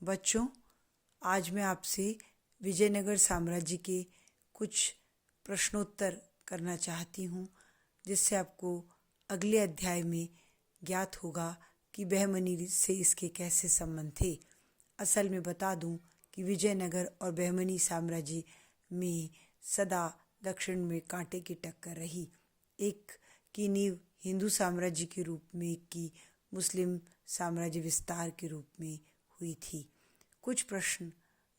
बच्चों, आज मैं आपसे विजयनगर साम्राज्य के कुछ प्रश्नोत्तर करना चाहती हूँ, जिससे आपको अगले अध्याय में ज्ञात होगा कि बहमनी से इसके कैसे संबंध थे। असल में बता दूं कि विजयनगर और बहमनी साम्राज्य में सदा दक्षिण में कांटे की टक्कर रही। एक की नींव हिंदू साम्राज्य के रूप में, एक की मुस्लिम साम्राज्य विस्तार के रूप में हुई थी। कुछ प्रश्न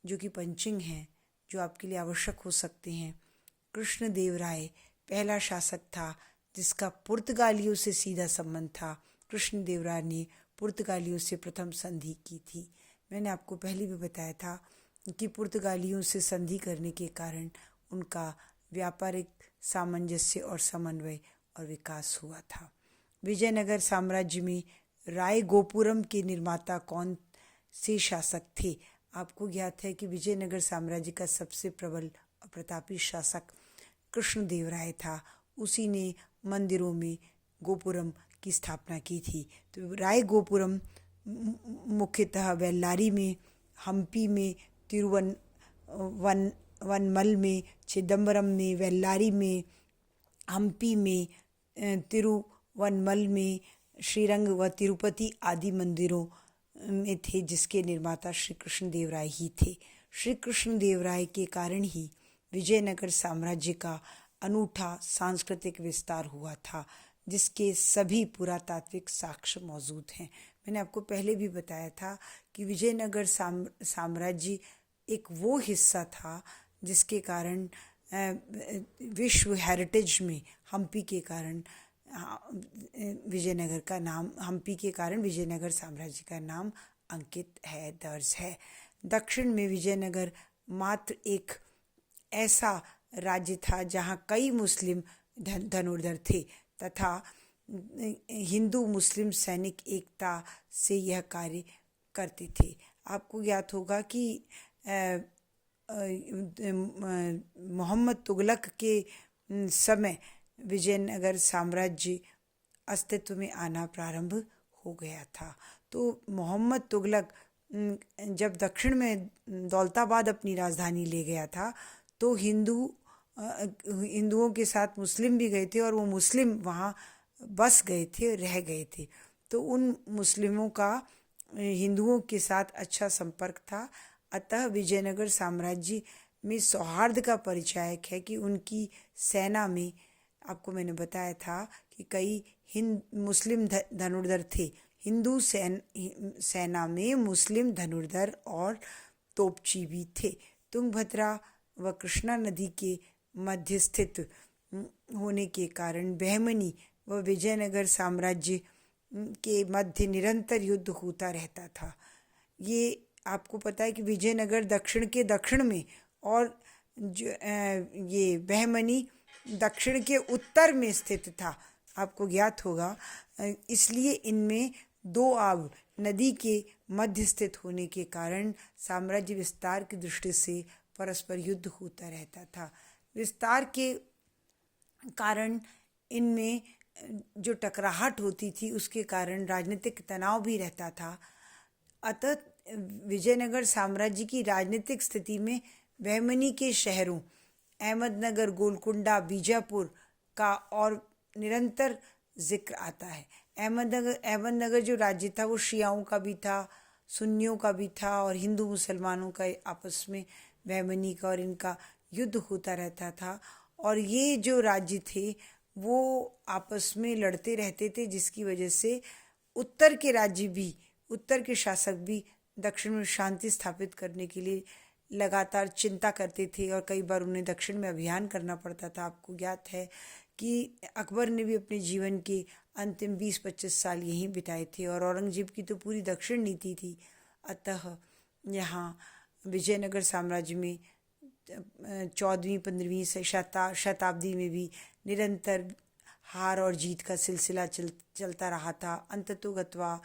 जो कि पंचिंग हैं, जो आपके लिए आवश्यक हो सकते हैं। कृष्णदेवराय पहला शासक था जिसका पुर्तगालियों से सीधा संबंध था। कृष्णदेवराय ने पुर्तगालियों से प्रथम संधि की थी। मैंने आपको पहले भी बताया था कि पुर्तगालियों से संधि करने के कारण उनका व्यापारिक सामंजस्य और समन्वय और विकास हुआ था। विजयनगर साम्राज्य में रायगोपुरम के निर्माता कौन से शासक थे? आपको ज्ञात है कि विजयनगर साम्राज्य का सबसे प्रबल और प्रतापी शासक कृष्णदेवराय था। उसी ने मंदिरों में गोपुरम की स्थापना की थी। तो रायगोपुरम मुख्यतः वेल्लारी में, हम्पी में, तिरुवनमल में, चिदम्बरम में, वेल्लारी में, हम्पी में, तिरुवनमल में, श्रीरंग व तिरुपति आदि मंदिरों में थे, जिसके निर्माता श्री कृष्णदेवराय ही थे। श्री कृष्णदेवराय के कारण ही विजयनगर साम्राज्य का अनूठा सांस्कृतिक विस्तार हुआ था, जिसके सभी पुरातात्विक साक्ष्य मौजूद हैं। मैंने आपको पहले भी बताया था कि विजयनगर साम्राज्य एक वो हिस्सा था जिसके कारण विश्व हेरिटेज में हम्पी के कारण विजयनगर का नाम, हम्पी के कारण विजयनगर साम्राज्य का नाम अंकित है, दर्ज है। दक्षिण में विजयनगर मात्र एक ऐसा राज्य था जहां कई मुस्लिम धनुर्धर थे तथा हिंदू मुस्लिम सैनिक एकता से यह कार्य करते थे। आपको ज्ञात होगा कि मोहम्मद तुगलक के समय विजयनगर साम्राज्य अस्तित्व में आना प्रारंभ हो गया था। तो मोहम्मद तुगलक जब दक्षिण में दौलताबाद अपनी राजधानी ले गया था, तो हिंदुओं के साथ मुस्लिम भी गए थे और वो मुस्लिम वहाँ बस गए थे, रह गए थे। तो उन मुस्लिमों का हिंदुओं के साथ अच्छा संपर्क था। अतः विजयनगर साम्राज्य में सौहार्द का परिचायक है कि उनकी सेना में, आपको मैंने बताया था कि कई मुस्लिम धनुर्धर थे। हिंदू सेना में मुस्लिम धनुर्धर और तोपची भी थे। तुंगभद्रा व कृष्णा नदी के मध्य स्थित होने के कारण बहमनी व विजयनगर साम्राज्य के मध्य निरंतर युद्ध होता रहता था। ये आपको पता है कि विजयनगर दक्षिण के दक्षिण में और ये बहमनी दक्षिण के उत्तर में स्थित था, आपको ज्ञात होगा। इसलिए इनमें दो आब नदी के मध्य स्थित होने के कारण साम्राज्य विस्तार की दृष्टि से परस्पर युद्ध होता रहता था। विस्तार के कारण इनमें जो टकराहट होती थी, उसके कारण राजनीतिक तनाव भी रहता था। अतः विजयनगर साम्राज्य की राजनीतिक स्थिति में बहमनी के शहरों अहमदनगर, गोलकुंडा, बीजापुर का और निरंतर जिक्र आता है। अहमदनगर जो राज्य था वो शियाओं का भी था, सुन्नियों का भी था और हिंदू मुसलमानों का आपस में बहमनी का और इनका युद्ध होता रहता था। और ये जो राज्य थे वो आपस में लड़ते रहते थे, जिसकी वजह से उत्तर के राज्य भी, उत्तर के शासक भी दक्षिण में शांति स्थापित करने के लिए लगातार चिंता करते थे और कई बार उन्हें दक्षिण में अभियान करना पड़ता था। आपको ज्ञात है कि अकबर ने भी अपने जीवन के अंतिम 20-25 साल यहीं बिताए थे और औरंगजेब की तो पूरी दक्षिण नीति थी। अतः यहाँ विजयनगर साम्राज्य में 14वीं-15वीं शताब्दी में भी निरंतर हार और जीत का सिलसिला चलता रहा था। अंततोगत्वा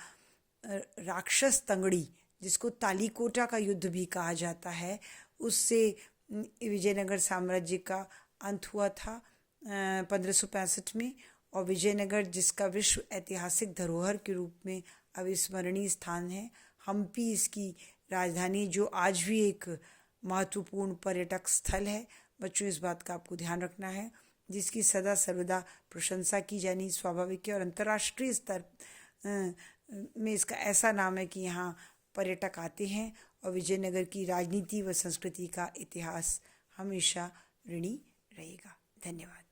राक्षस तंगड़ी, जिसको तालीकोटा का युद्ध भी कहा जाता है, उससे विजयनगर साम्राज्य का अंत हुआ था 1565 में। और विजयनगर, जिसका विश्व ऐतिहासिक धरोहर के रूप में अविस्मरणीय स्थान है, हम्पी इसकी राजधानी जो आज भी एक महत्वपूर्ण पर्यटक स्थल है। बच्चों, इस बात का आपको ध्यान रखना है, जिसकी सदा सर्वदा प्रशंसा की जानी स्वाभाविक है और अंतर्राष्ट्रीय स्तर में इसका ऐसा नाम है कि यहाँ पर्यटक आते हैं और विजयनगर की राजनीति व संस्कृति का इतिहास हमेशा ऋणी रहेगा। धन्यवाद।